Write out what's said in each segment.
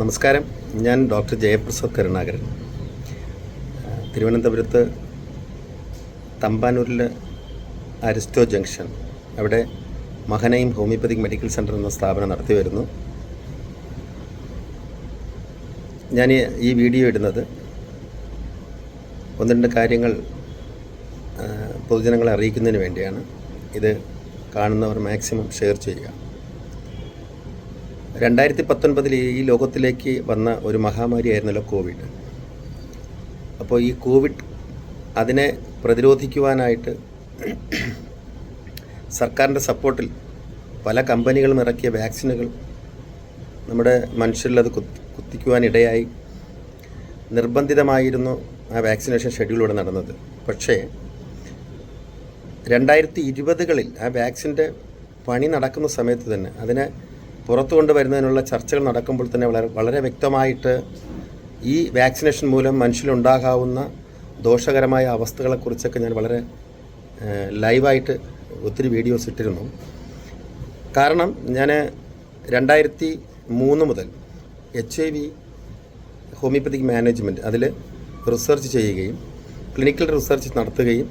നമസ്കാരം. ഞാൻ ഡോക്ടർ ജയപ്രസാദ് കരുണാകരൻ. തിരുവനന്തപുരത്ത് തമ്പാനൂരിൽ അരിസ്റ്റോ ജംഗ്ഷൻ അവിടെ മഹനൈം ഹോമിയോപ്പതിക് മെഡിക്കൽ സെൻ്റർ എന്ന സ്ഥാപനം നടത്തി വരുന്നു. ഞാൻ ഈ വീഡിയോ ഇടുന്നത് ഒന്ന് രണ്ട് കാര്യങ്ങൾ പൊതുജനങ്ങളെ അറിയിക്കുന്നതിന് വേണ്ടിയാണ്. ഇത് കാണുന്നവർ മാക്സിമം ഷെയർ ചെയ്യുക. 2019 ഈ ലോകത്തിലേക്ക് വന്ന ഒരു മഹാമാരിയായിരുന്നല്ലോ കോവിഡ്. അപ്പോൾ ഈ കോവിഡ് അതിനെ പ്രതിരോധിക്കുവാനായിട്ട് സർക്കാരിൻ്റെ സപ്പോർട്ടിൽ പല കമ്പനികളും ഇറക്കിയ വാക്സിനുകൾ നമ്മുടെ മനുഷ്യരിലത് കുത്തിക്കുവാനിടയായി. നിർബന്ധിതമായിരുന്നു ആ വാക്സിനേഷൻ ഷെഡ്യൂളിലൂടെ നടന്നത്. പക്ഷേ 2020 ആ വാക്സിൻ്റെ പണി നടക്കുന്ന സമയത്ത് തന്നെ അതിനെ പുറത്തു കൊണ്ടുവരുന്നതിനുള്ള ചർച്ചകൾ നടക്കുമ്പോൾ തന്നെ വളരെ വ്യക്തമായിട്ട് ഈ വാക്സിനേഷൻ മൂലം മനുഷ്യരുണ്ടാകാവുന്ന ദോഷകരമായ അവസ്ഥകളെക്കുറിച്ചൊക്കെ ഞാൻ വളരെ ലൈവായിട്ട് ഒത്തിരി വീഡിയോസ് ഇട്ടിരുന്നു. കാരണം ഞാൻ 2003 മുതൽ HIV ഹോമിയോപ്പതിക് മാനേജ്മെൻറ്റ് അതിൽ റിസർച്ച് ചെയ്യുകയും ക്ലിനിക്കൽ റിസർച്ച് നടത്തുകയും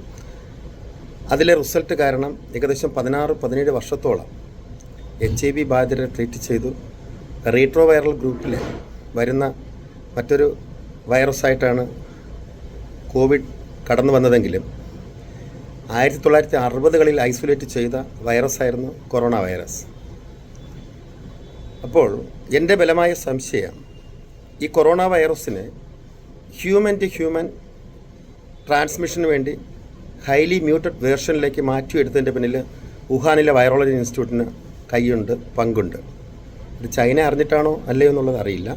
അതിലെ റിസൾട്ട് കാരണം ഏകദേശം 16-17 വർഷത്തോളം HIV ബാധിതരെ ട്രീറ്റ് ചെയ്തു. റീട്രോ വൈറൽ ഗ്രൂപ്പിൽ വരുന്ന മറ്റൊരു വൈറസായിട്ടാണ് കോവിഡ് കടന്നു വന്നതെങ്കിലും 1960കളിൽ ഐസൊലേറ്റ് ചെയ്ത വൈറസായിരുന്നു കൊറോണ വൈറസ്. അപ്പോൾ എൻ്റെ ബലമായ സംശയം ഈ കൊറോണ വൈറസിന് ഹ്യൂമൻ ടു ഹ്യൂമൻ ട്രാൻസ്മിഷന് വേണ്ടി ഹൈലി മ്യൂട്ടഡ് വേർഷനിലേക്ക് മാറ്റിയെടുത്തതിൻ്റെ പിന്നിൽ വുഹാനിലെ വൈറോളജി ഇൻസ്റ്റിറ്റ്യൂട്ടിന് കൈയുണ്ട്, പങ്കുണ്ട്. ഇത് ചൈന അറിഞ്ഞിട്ടാണോ അല്ലയോ എന്നുള്ളത് അറിയില്ല.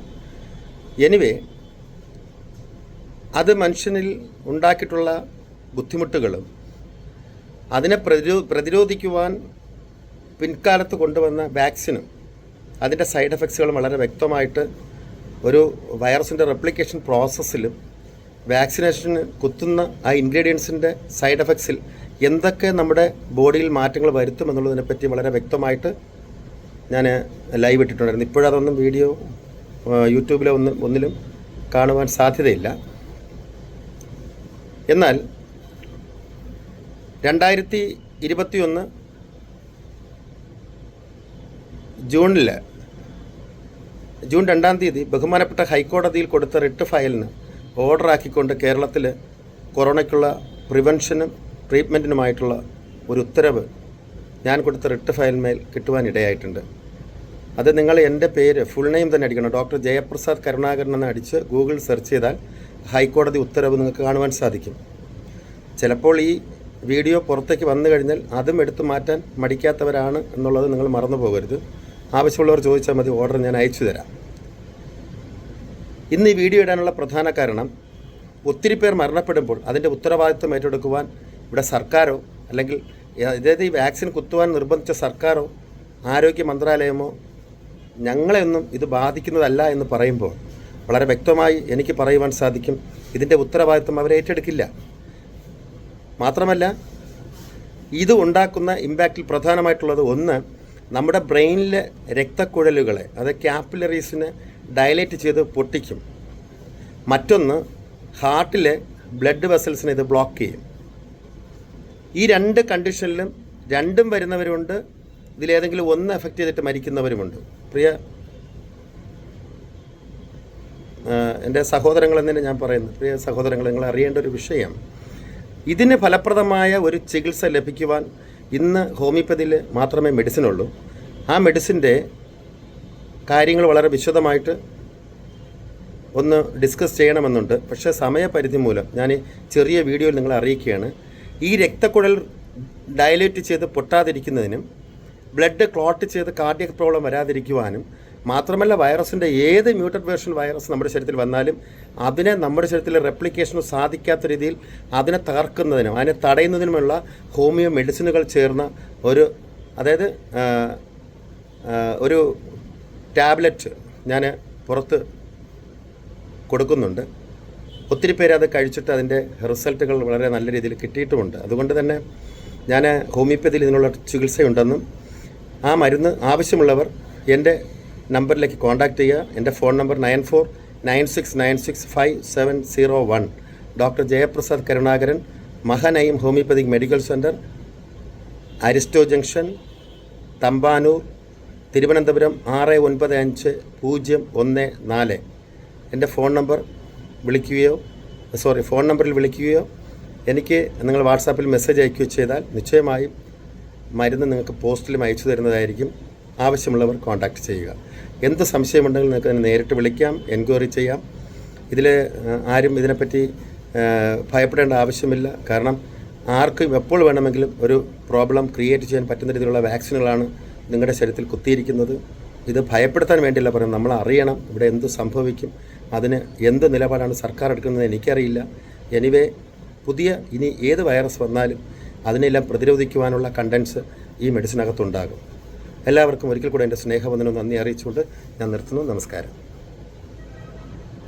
എനിവേ അത് മനുഷ്യനിൽ ഉണ്ടാക്കിയിട്ടുള്ള ബുദ്ധിമുട്ടുകളും അതിനെ പ്രതിരോധിക്കുവാൻ പിൻകാലത്ത് കൊണ്ടുവന്ന വാക്സിനും അതിൻ്റെ സൈഡ് എഫക്ട്സുകളും വളരെ വ്യക്തമായിട്ട് ഒരു വൈറസിൻ്റെ റെപ്ലിക്കേഷൻ പ്രോസസ്സിലും വാക്സിനേഷന് കുത്തുന്ന ആ ഇൻഗ്രീഡിയൻസിൻ്റെ സൈഡ് എഫക്ട്സിൽ എന്തൊക്കെ നമ്മുടെ ബോഡിയിൽ മാറ്റങ്ങൾ വരുത്തുമെന്നുള്ളതിനെപ്പറ്റി വളരെ വ്യക്തമായിട്ട് ഞാൻ ലൈവ് ഇട്ടിട്ടുണ്ടായിരുന്നു. ഇപ്പോഴതൊന്നും വീഡിയോ യൂട്യൂബിലെ ഒന്നിലും കാണുവാൻ സാധ്യതയില്ല. എന്നാൽ 2021 ജൂൺ 2 ബഹുമാനപ്പെട്ട ഹൈക്കോടതിയിൽ കൊടുത്ത റിട്ട് ഫയലിന് ഓർഡറാക്കിക്കൊണ്ട് കേരളത്തിൽ കൊറോണയ്ക്കുള്ള പ്രിവെൻഷനും ട്രീറ്റ്മെൻറ്റിനുമായിട്ടുള്ള ഒരു ഉത്തരവ് ഞാൻ കൊടുത്ത റിട്ട് ഫയലിന്മേൽ കിട്ടുവാനിടയായിട്ടുണ്ട്. അത് നിങ്ങൾ എൻ്റെ പേര് ഫുൾ നെയിം തന്നെ അടിക്കണം. ഡോക്ടർ ജയപ്രസാദ് കരുണാകരൻ എന്ന് അടിച്ച് ഗൂഗിൾ സെർച്ച് ചെയ്താൽ ഹൈക്കോടതി ഉത്തരവ് നിങ്ങൾക്ക് കാണുവാൻ സാധിക്കും. ചിലപ്പോൾ ഈ വീഡിയോ പുറത്തേക്ക് വന്നു കഴിഞ്ഞാൽ അതും എടുത്തു മാറ്റാൻ മടിക്കാത്തവരാണ് എന്നുള്ളത് നിങ്ങൾ മറന്നു പോകരുത്. ആവശ്യമുള്ളവർ ചോദിച്ചാൽ മതി, ഓർഡർ ഞാൻ അയച്ചു തരാം. ഇന്ന് ഈ വീഡിയോ ഇടാനുള്ള പ്രധാന കാരണം ഒത്തിരി പേർ മരണപ്പെടുമ്പോൾ അതിൻ്റെ ഉത്തരവാദിത്വം ഏറ്റെടുക്കുവാൻ ഇവിടെ സർക്കാരോ അല്ലെങ്കിൽ അതായത് ഈ വാക്സിൻ കുത്തുവാൻ നിർബന്ധിച്ച സർക്കാരോ ആരോഗ്യ മന്ത്രാലയമോ ഞങ്ങളെയൊന്നും ഇത് ബാധിക്കുന്നതല്ല എന്ന് പറയുമ്പോൾ വളരെ വ്യക്തമായി എനിക്ക് പറയുവാൻ സാധിക്കും, ഇതിൻ്റെ ഉത്തരവാദിത്വം അവർ ഏറ്റെടുക്കില്ല. മാത്രമല്ല ഇത് ഉണ്ടാക്കുന്ന ഇമ്പാക്റ്റിൽ പ്രധാനമായിട്ടുള്ളത് ഒന്ന്, നമ്മുടെ ബ്രെയിനിലെ രക്തക്കുഴലുകളെ അത് ക്യാപ്പിലറീസിനെ ഡയലേറ്റ് ചെയ്ത് പൊട്ടിക്കും. മറ്റൊന്ന് ഹാർട്ടിലെ ബ്ലഡ് വെസൽസിനെ ഇത് ബ്ലോക്ക് ചെയ്യും. ഈ രണ്ട് കണ്ടീഷനിലും രണ്ടും വരുന്നവരുണ്ട്. ഇതിലേതെങ്കിലും ഒന്ന് എഫക്റ്റ് ചെയ്തിട്ട് മരിക്കുന്നവരുമുണ്ട്. എൻ്റെ സഹോദരങ്ങളെന്നെ ഞാൻ പറയുന്നു, പ്രിയ സഹോദരങ്ങൾ, നിങ്ങൾ അറിയേണ്ട ഒരു വിഷയം, ഇതിന് ഫലപ്രദമായ ഒരു ചികിത്സ ലഭിക്കുവാൻ ഇന്ന് ഹോമിയോപ്പതിയിൽ മാത്രമേ മെഡിസിനുള്ളൂ. ആ മെഡിസിൻ്റെ കാര്യങ്ങൾ വളരെ വിശദമായിട്ട് ഒന്ന് ഡിസ്കസ് ചെയ്യണമെന്നുണ്ട്. പക്ഷേ സമയപരിധി മൂലം ഞാൻ ഈ ചെറിയ വീഡിയോയിൽ നിങ്ങളെ അറിയിക്കുകയാണ്. ഈ രക്തക്കുഴൽ ഡയലേറ്റ് ചെയ്ത് പൊട്ടാതിരിക്കുന്നതിനും ബ്ലഡ് ക്ലോട്ട് ചെയ്ത് കാർഡിയക് പ്രോബ്ലം വരാതിരിക്കുവാനും മാത്രമല്ല വൈറസിൻ്റെ ഏത് മ്യൂട്ടഡ് വേർഷൻ വൈറസ് നമ്മുടെ ശരീരത്തിൽ വന്നാലും അതിനെ നമ്മുടെ ശരീരത്തിൽ റെപ്ലിക്കേഷന് സാധിക്കാത്ത രീതിയിൽ അതിനെ തകർക്കുന്നതിനും അതിനെ തടയുന്നതിനുമുള്ള ഹോമിയോ മെഡിസിനുകൾ ചേർന്ന ഒരു ടാബ്ലറ്റ് ഞാൻ പുറത്ത് കൊടുക്കുന്നുണ്ട്. ഒത്തിരി പേര് അത് കഴിച്ചിട്ട് അതിൻ്റെ റിസൾട്ടുകൾ വളരെ നല്ല രീതിയിൽ കിട്ടിയിട്ടുമുണ്ട്. അതുകൊണ്ട് തന്നെ ഞാൻ ഹോമിയോപ്പതിയിൽ ഇതിനുള്ള ചികിത്സയുണ്ടെന്നും ആ മരുന്ന് ആവശ്യമുള്ളവർ എൻ്റെ നമ്പറിലേക്ക് കോൺടാക്റ്റ് ചെയ്യുക. എൻ്റെ phone number 9496965701. Doctor Jayaprasad Karunakaran, Mahanaim homeopathic medical centre, Aristo junction, Thampanoor, Thiruvananthapuram 695014. എൻ്റെ ഫോൺ നമ്പറിൽ വിളിക്കുകയോ എനിക്ക് നിങ്ങൾ വാട്സാപ്പിൽ മെസ്സേജ് അയക്കുകയോ ചെയ്താൽ നിശ്ചയമായും മരുന്ന് നിങ്ങൾക്ക് പോസ്റ്റിലും അയച്ചു തരുന്നതായിരിക്കും. ആവശ്യമുള്ളവർ കോൺടാക്റ്റ് ചെയ്യുക. എന്ത് സംശയമുണ്ടെങ്കിലും നിങ്ങൾക്ക് തന്നെ നേരിട്ട് വിളിക്കാം, എൻക്വയറി ചെയ്യാം. ഇതിൽ ആരും ഇതിനെപ്പറ്റി ഭയപ്പെടേണ്ട ആവശ്യമില്ല. കാരണം ആർക്കും എപ്പോൾ വേണമെങ്കിലും ഒരു പ്രോബ്ലം ക്രിയേറ്റ് ചെയ്യാൻ പറ്റുന്ന രീതിയിലുള്ള വാക്സിനുകളാണ് നിങ്ങളുടെ ശരീരത്തിൽ കുത്തിയിരിക്കുന്നത്. ഇത് ഭയപ്പെടുത്താൻ വേണ്ടിയല്ല പറയുന്നത്. നമ്മൾ അറിയണം ഇവിടെ എന്ത് സംഭവിക്കും, അതിന് എന്ത് നിലപാടാണ് സർക്കാർ എടുക്കുന്നത് എനിക്കറിയില്ല. എനിവേ ഇനി ഏത് വൈറസ് വന്നാലും അതിനെല്ലാം പ്രതിരോധിക്കുവാനുള്ള കണ്ടൻസ് ഈ മെഡിസിനകത്തുണ്ടാകും. എല്ലാവർക്കും ഒരിക്കൽ കൂടെ എൻ്റെ സ്നേഹവന്ദനം നന്ദി അറിയിച്ചുകൊണ്ട് ഞാൻ നിർത്തുന്നു. നമസ്കാരം.